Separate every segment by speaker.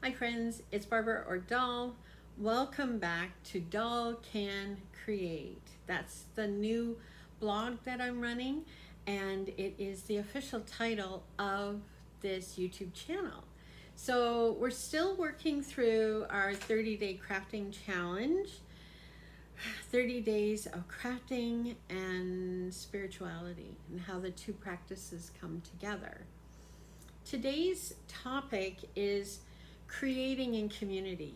Speaker 1: Hi friends, it's Barbara or Doll. Welcome back to Doll Can Create. That's the new blog that I'm running, and it is the official title of this YouTube channel. So we're still working through our 30-day crafting challenge. 30 days of crafting and spirituality and how the two practices come together. Today's topic is creating in community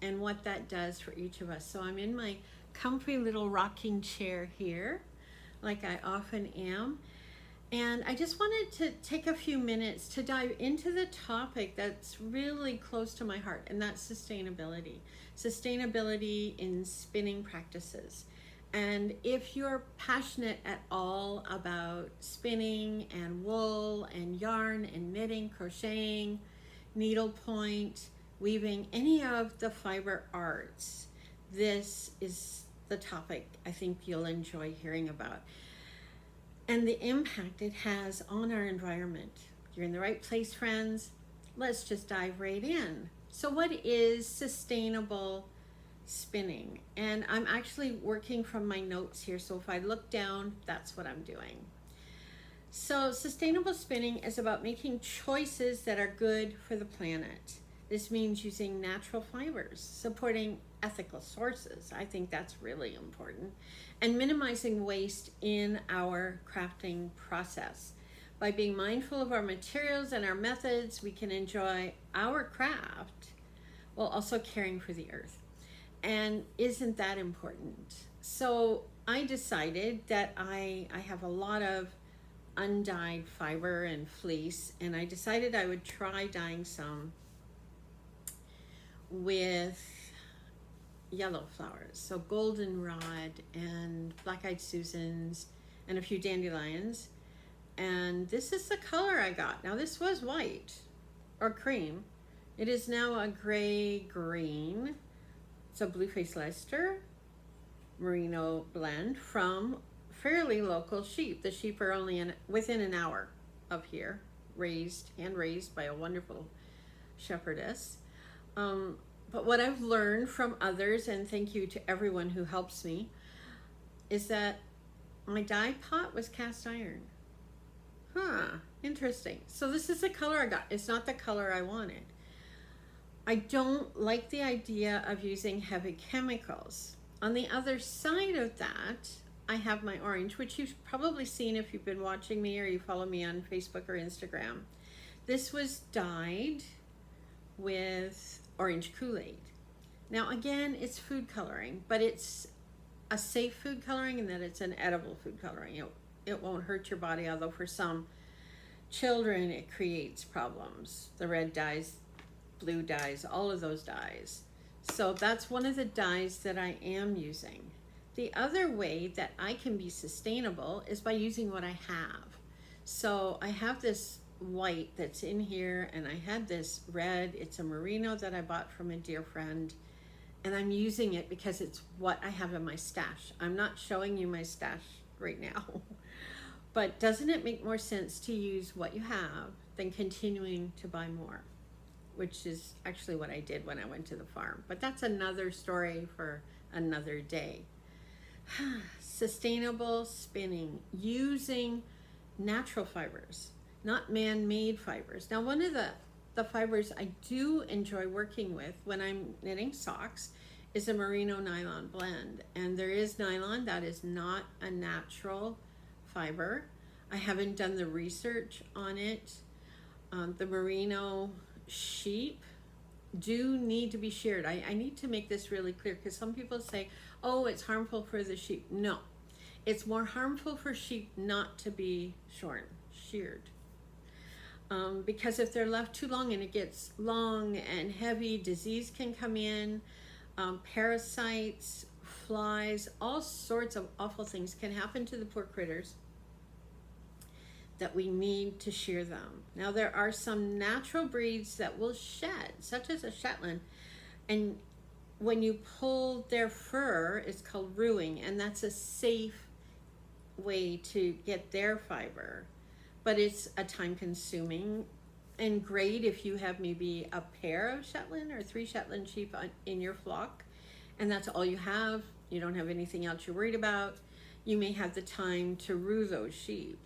Speaker 1: and what that does for each of us. So I'm in my comfy little rocking chair here, like I often am. And I just wanted to take a few minutes to dive into the topic that's really close to my heart, and that's sustainability. Sustainability in spinning practices. And if you're passionate at all about spinning and wool and yarn and knitting, crocheting, needlepoint, weaving, any of the fiber arts, this is the topic I think you'll enjoy hearing about. And the impact it has on our environment. You're in the right place, friends. Let's just dive right in. So what is sustainable spinning? And I'm actually working from my notes here, so if I look down, that's what I'm doing. So sustainable spinning is about making choices that are good for the planet. This means using natural fibers, supporting ethical sources. I think that's really important. And minimizing waste in our crafting process. By being mindful of our materials and our methods, we can enjoy our craft while also caring for the earth. And isn't that important? So I decided that I have a lot of undyed fiber and fleece, and I decided I would try dyeing some with yellow flowers, so goldenrod and black-eyed Susans and a few dandelions. And this is the color I got. Now this was white or cream. It is now a gray green. It's a Blueface Leicester merino blend from fairly local sheep. The sheep are only within an hour of here, hand raised by a wonderful shepherdess. But what I've learned from others, and thank you to everyone who helps me, is that my dye pot was cast iron. Interesting. So this is the color I got. It's not the color I wanted. I don't like the idea of using heavy chemicals. On the other side of that, I have my orange, which you've probably seen if you've been watching me or you follow me on Facebook or Instagram. This was dyed with orange Kool-Aid. Now again, it's food coloring, but it's a safe food coloring in that it's an edible food coloring. It won't hurt your body, although for some children it creates problems. The red dyes, blue dyes, all of those dyes. So that's one of the dyes that I am using. The other way that I can be sustainable is by using what I have. So I have this white that's in here, and I had this red. It's a merino that I bought from a dear friend, and I'm using it because it's what I have in my stash. I'm not showing you my stash right now, but doesn't it make more sense to use what you have than continuing to buy more? Which is actually what I did when I went to the farm, but that's another story for another day. Sustainable spinning, using natural fibers, not man-made fibers. Now, one of the fibers I do enjoy working with when I'm knitting socks is a merino nylon blend. And there is nylon that is not a natural fiber. I haven't done the research on it. The merino sheep do need to be sheared. I need to make this really clear, because some people say, oh, it's harmful for the sheep. No, it's more harmful for sheep not to be sheared. Because if they're left too long and it gets long and heavy, disease can come in, parasites, flies, all sorts of awful things can happen to the poor critters, that we need to shear them. Now there are some natural breeds that will shed, such as a Shetland, and when you pull their fur, it's called ruing, and that's a safe way to get their fiber, but it's a time consuming and great if you have maybe a pair of Shetland or 3 Shetland sheep in your flock, and that's all you have. You don't have anything else you're worried about. You may have the time to rue those sheep.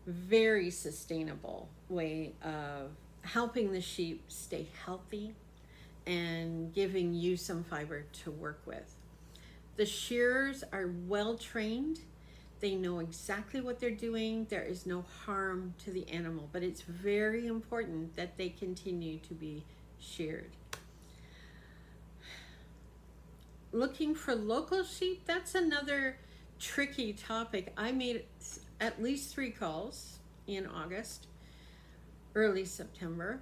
Speaker 1: Very sustainable way of helping the sheep stay healthy and giving you some fiber to work with. The shearers are well trained. They know exactly what they're doing. There is no harm to the animal, but it's very important that they continue to be sheared. Looking for local sheep, that's another tricky topic. I made at least 3 calls in August, early September,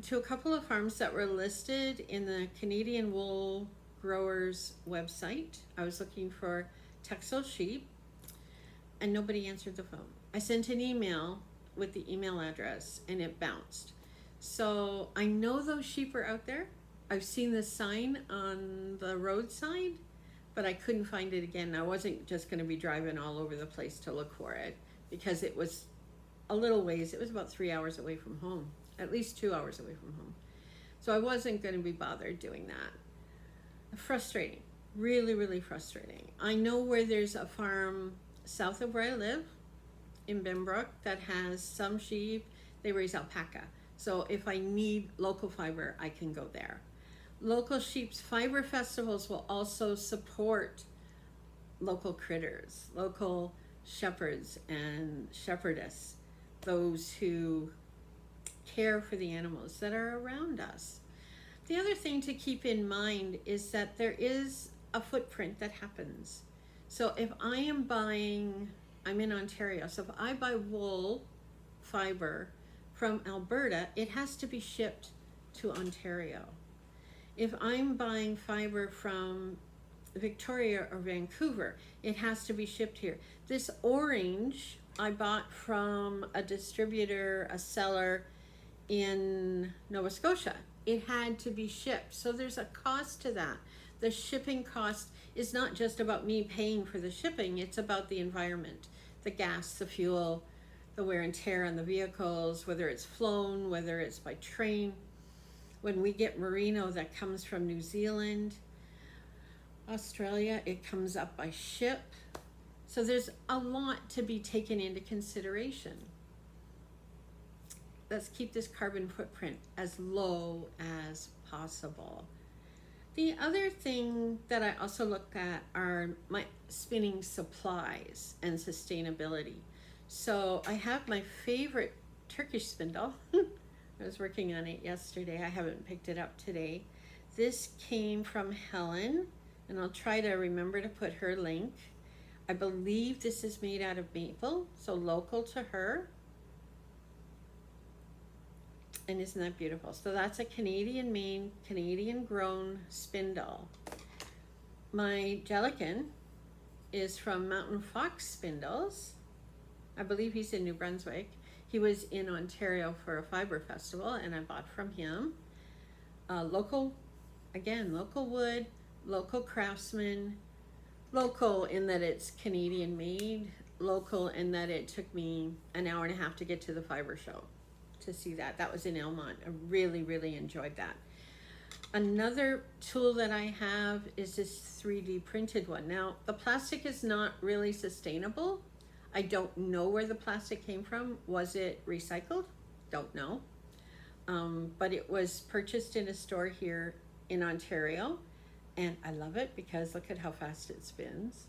Speaker 1: to a couple of farms that were listed in the Canadian Wool Growers website. I was looking for Texel sheep, and nobody answered the phone. I sent an email with the email address, and it bounced. So I know those sheep are out there. I've seen the sign on the roadside, but I couldn't find it again. I wasn't just going to be driving all over the place to look for it, because it was a little ways. It was about 3 hours away from home, at least 2 hours away from home. So I wasn't going to be bothered doing that. Frustrating, really, really frustrating. I know where there's a farm south of where I live in Benbrook that has some sheep. They raise alpaca. So if I need local fiber, I can go there. Local sheep's fiber festivals will also support local critters, local shepherds and shepherdess, those who care for the animals that are around us. The other thing to keep in mind is that there is a footprint that happens. So if I am buying, I'm in Ontario, so if I buy wool fiber from Alberta, it has to be shipped to Ontario. If I'm buying fiber from Victoria or Vancouver, it has to be shipped here. This orange I bought from a distributor, a seller in Nova Scotia. It had to be shipped. So there's a cost to that. The shipping cost is not just about me paying for the shipping, it's about the environment, the gas, the fuel, the wear and tear on the vehicles, whether it's flown, whether it's by train. When we get merino that comes from New Zealand, Australia, it comes up by ship. So there's a lot to be taken into consideration. Let's keep this carbon footprint as low as possible. The other thing that I also look at are my spinning supplies and sustainability. So I have my favorite Turkish spindle. I was working on it yesterday. I haven't picked it up today. This came from Helen, and I'll try to remember to put her link. I believe this is made out of maple, so local to her. And isn't that beautiful? So that's a Canadian made, Canadian grown spindle. My Jellican is from Mountain Fox Spindles. I believe he's in New Brunswick. He was in Ontario for a fiber festival, and I bought from him. Local, again, local wood, local craftsman, local in that it's Canadian made, local in that it took me an hour and a half to get to the fiber show to see that. That was in Elmont. I really, really enjoyed that. Another tool that I have is this 3D printed one. Now, the plastic is not really sustainable. I don't know where the plastic came from. Was it recycled? Don't know. But it was purchased in a store here in Ontario, and I love it because look at how fast it spins.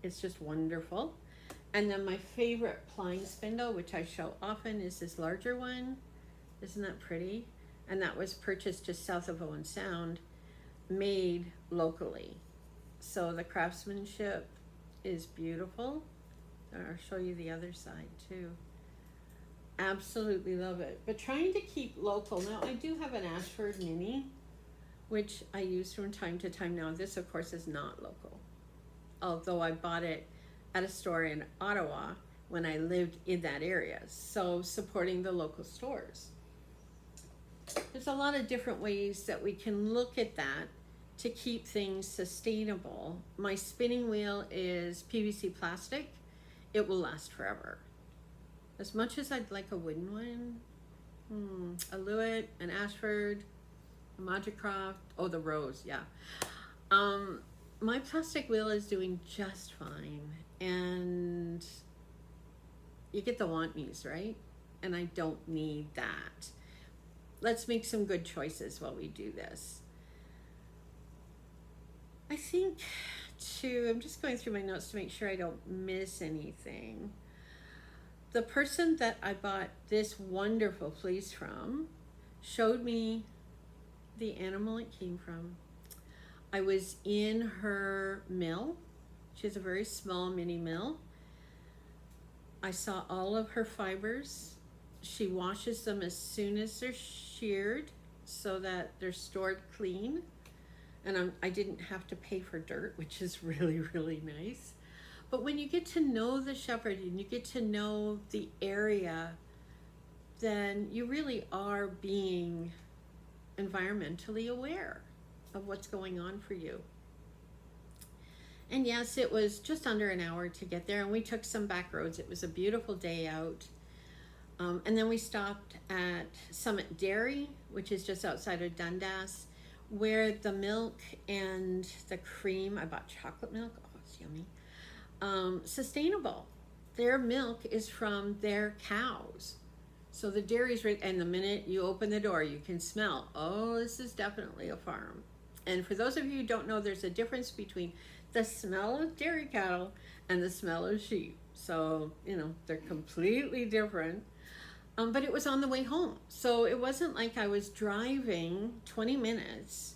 Speaker 1: It's just wonderful. And then my favorite plying spindle, which I show often, is this larger one. Isn't that pretty? And that was purchased just south of Owen Sound, made locally. So the craftsmanship is beautiful. I'll show you the other side too. Absolutely love it. But trying to keep local. Now I do have an Ashford Mini, which I use from time to time. Now this of course is not local, although I bought it at a store in Ottawa when I lived in that area. So supporting the local stores. There's a lot of different ways that we can look at that to keep things sustainable. My spinning wheel is PVC plastic. It will last forever. As much as I'd like a wooden one, A Lewitt, an Ashford, a Magicroft. Oh, the Rose, yeah. Um, my plastic wheel is doing just fine, and you get the want me's, right? And I don't need that. Let's make some good choices while we do this. I think I'm just going through my notes to make sure I don't miss anything. The person that I bought this wonderful fleece from showed me the animal it came from. I was in her mill. She has a very small mini mill. I saw all of her fibers. She washes them as soon as they're sheared so that they're stored clean. And I didn't have to pay for dirt, which is really, really nice. But when you get to know the shepherd and you get to know the area, then you really are being environmentally aware of what's going on for you. And yes, it was just under an hour to get there, and we took some back roads. It was a beautiful day out. And then we stopped at Summit Dairy, which is just outside of Dundas, where the milk and the cream, I bought chocolate milk, oh, it's yummy, sustainable. Their milk is from their cows. So the dairy's right, and the minute you open the door, you can smell, oh, this is definitely a farm. And for those of you who don't know, there's a difference between the smell of dairy cattle and the smell of sheep. So, they're completely different. But it was on the way home. So it wasn't like I was driving 20 minutes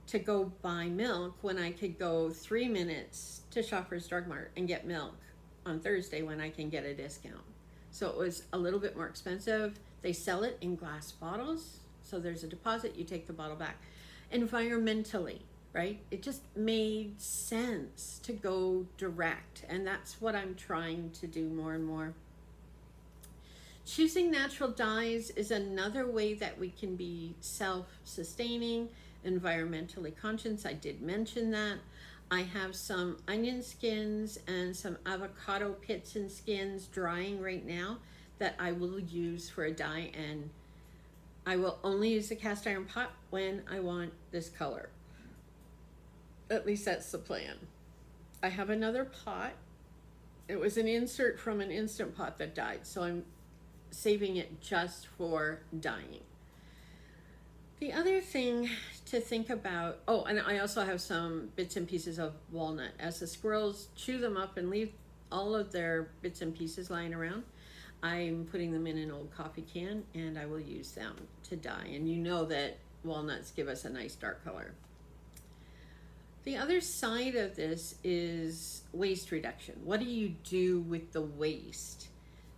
Speaker 1: to go buy milk when I could go 3 minutes to Shoppers Drug Mart and get milk on Thursday when I can get a discount. So it was a little bit more expensive. They sell it in glass bottles. So there's a deposit, you take the bottle back. Environmentally, right? It just made sense to go direct. And that's what I'm trying to do more and more. Choosing natural dyes is another way that we can be self-sustaining, environmentally conscious. I did mention that. I have some onion skins and some avocado pits and skins drying right now that I will use for a dye, and I will only use the cast iron pot when I want this color. At least that's the plan. I have another pot. It was an insert from an Instant Pot that died, so I'm saving it just for dyeing. The other thing to think about, oh, and I also have some bits and pieces of walnut. As the squirrels chew them up and leave all of their bits and pieces lying around, I'm putting them in an old coffee can, and I will use them to dye. And you know that walnuts give us a nice dark color. The other side of this is waste reduction. What do you do with the waste?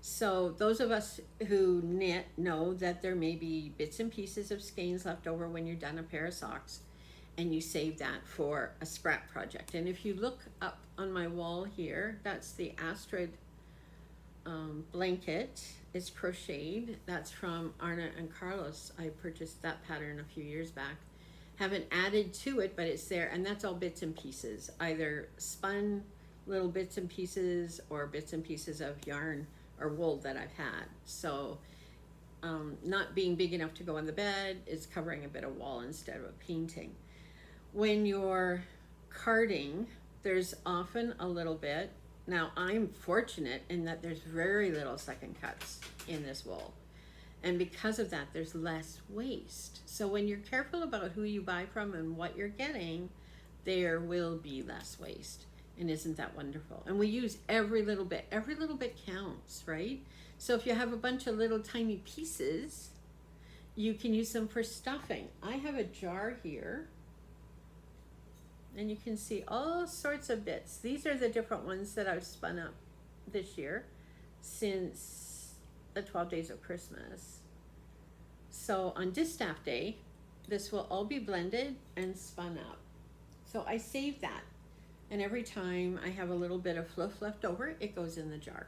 Speaker 1: So those of us who knit know that there may be bits and pieces of skeins left over when you're done a pair of socks, and you save that for a scrap project. And if you look up on my wall here, that's the Astrid blanket. It's crocheted. That's from Arna and Carlos. I purchased that pattern a few years back. Haven't added to it, but it's there, and that's all bits and pieces, either spun little bits and pieces or bits and pieces of yarn or wool that I've had. So not being big enough to go on the bed, is covering a bit of wall instead of a painting. When you're carding, there's often a little bit. Now I'm fortunate in that there's very little second cuts in this wool. And because of that, there's less waste. So when you're careful about who you buy from and what you're getting, there will be less waste. And isn't that wonderful? And we use every little bit. Every little bit counts, right? So if you have a bunch of little tiny pieces, you can use them for stuffing. I have a jar here, and you can see all sorts of bits. These are the different ones that I've spun up this year since the 12 days of Christmas. So on Distaff Day, this will all be blended and spun up. So I save that. And every time I have a little bit of fluff left over, it goes in the jar.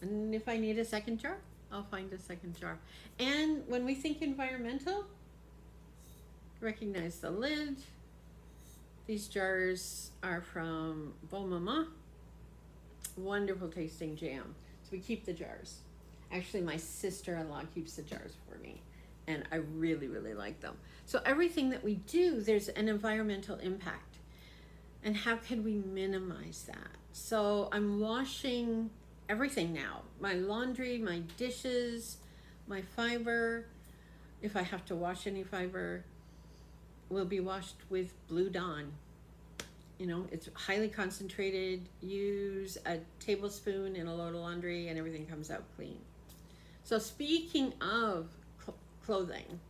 Speaker 1: And if I need a second jar, I'll find a second jar. And when we think environmental, recognize the lid. These jars are from Bon Maman. Wonderful tasting jam. So we keep the jars. Actually, my sister-in-law keeps the jars for me, and I really, really like them. So everything that we do, there's an environmental impact. And how can we minimize that? So I'm washing everything now. My laundry, my dishes, my fiber. If I have to wash any fiber, will be washed with Blue Dawn. You know, it's highly concentrated. Use a tablespoon in a load of laundry and everything comes out clean. So speaking of clothing,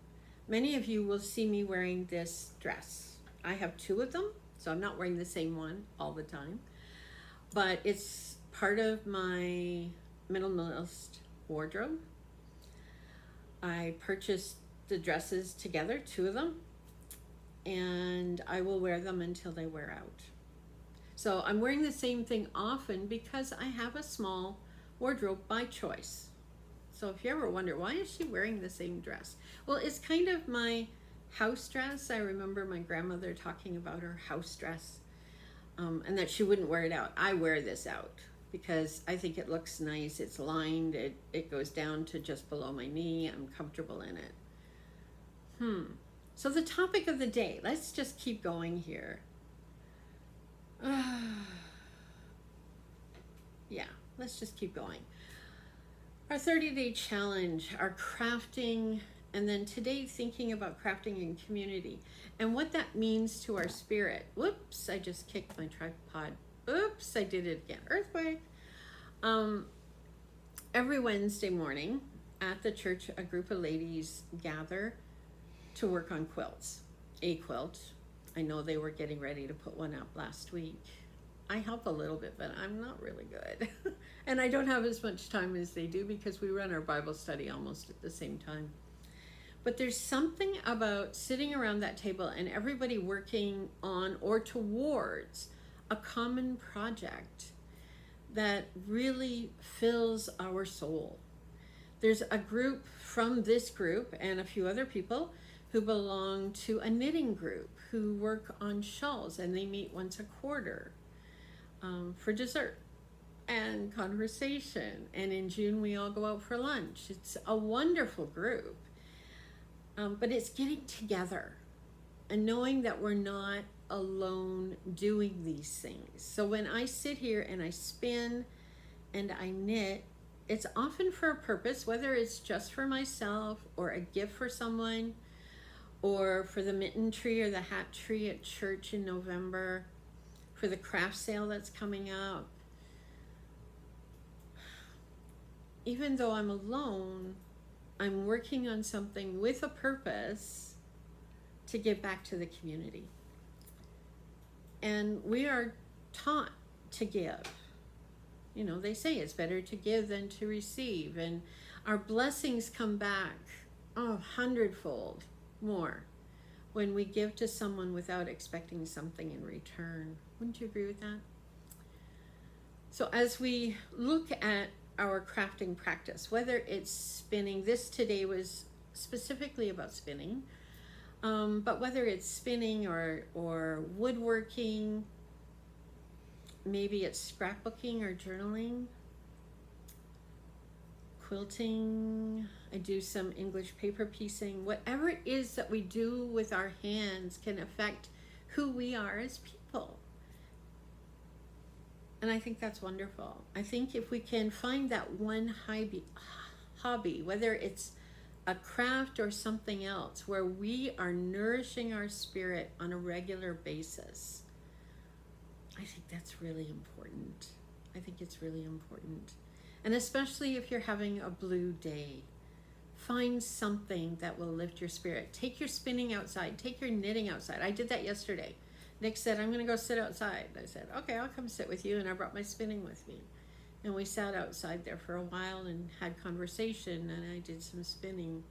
Speaker 1: many of you will see me wearing this dress. I have two of them, so I'm not wearing the same one all the time. But it's part of my minimalist wardrobe. I purchased the dresses together, two of them, and I will wear them until they wear out. So I'm wearing the same thing often because I have a small wardrobe by choice. So if you ever wonder, why is she wearing the same dress? Well, it's kind of my house dress. I remember my grandmother talking about her house dress, and that she wouldn't wear it out. I wear this out because I think it looks nice. It's lined. It goes down to just below my knee. I'm comfortable in it. So the topic of the day, let's just keep going here. Yeah, let's just keep going. Our 30-day challenge, our crafting, and then today thinking about crafting in community and what that means to our spirit. Whoops, I just kicked my tripod. Oops, I did it again. Earthquake. Every Wednesday morning at the church, a group of ladies gather to work on quilts. A quilt. I know they were getting ready to put one up last week. I help a little bit, but I'm not really good. And I don't have as much time as they do because we run our Bible study almost at the same time. But there's something about sitting around that table and everybody working on or towards a common project that really fills our soul. There's a group from this group and a few other people who belong to a knitting group who work on shawls, and they meet once a quarter for dessert and conversation. And in June, we all go out for lunch. It's a wonderful group. But it's getting together and knowing that we're not alone doing these things. So when I sit here and I spin and I knit, it's often for a purpose, whether it's just for myself or a gift for someone, or for the mitten tree or the hat tree at church in November, for the craft sale that's coming up. Even though I'm alone, I'm working on something with a purpose to give back to the community. And we are taught to give. You know, they say it's better to give than to receive. And our blessings come back, 100-fold more when we give to someone without expecting something in return. Wouldn't you agree with that? So as we look at our crafting practice, whether it's spinning, this today was specifically about spinning, but whether it's spinning or woodworking, maybe it's scrapbooking or journaling, quilting, I do some English paper piecing. Whatever it is that we do with our hands can affect who we are as people. And I think that's wonderful. I think if we can find that one hobby, whether it's a craft or something else, where we are nourishing our spirit on a regular basis, I think that's really important. I think it's really important. And especially if you're having a blue day, find something that will lift your spirit. Take your spinning outside. Take your knitting outside. I did that yesterday. Nick said, I'm going to go sit outside. I said, okay, I'll come sit with you. And I brought my spinning with me. And we sat outside there for a while and had conversation, and I did some spinning.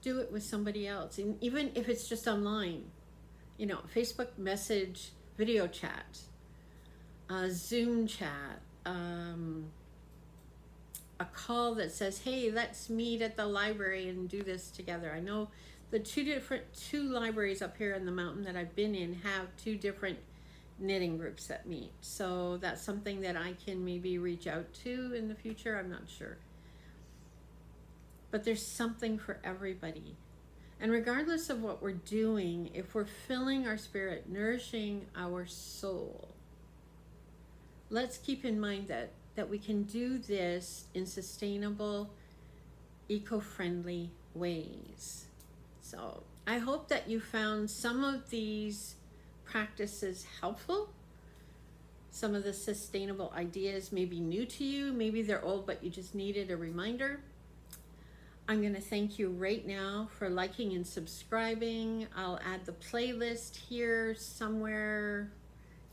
Speaker 1: Do it with somebody else. And even if it's just online, you know, Facebook message, video chat, Zoom chat, a call that says, hey, let's meet at the library and do this together. I know the two libraries up here in the mountain that I've been in have two different knitting groups that meet. So that's something that I can maybe reach out to in the future. I'm not sure. But there's something for everybody. And regardless of what we're doing, if we're filling our spirit, nourishing our soul, let's keep in mind that we can do this in sustainable, eco-friendly ways. So I hope that you found some of these practices helpful. Some of the sustainable ideas may be new to you, maybe they're old but you just needed a reminder. I'm going to thank you right now for liking and subscribing. I'll add the playlist here somewhere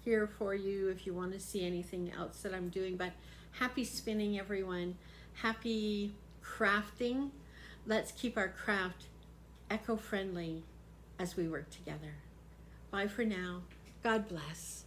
Speaker 1: here for you if you want to see anything else that I'm doing. But happy spinning, everyone. Happy crafting. Let's keep our craft eco-friendly as we work together. Bye for now. God bless.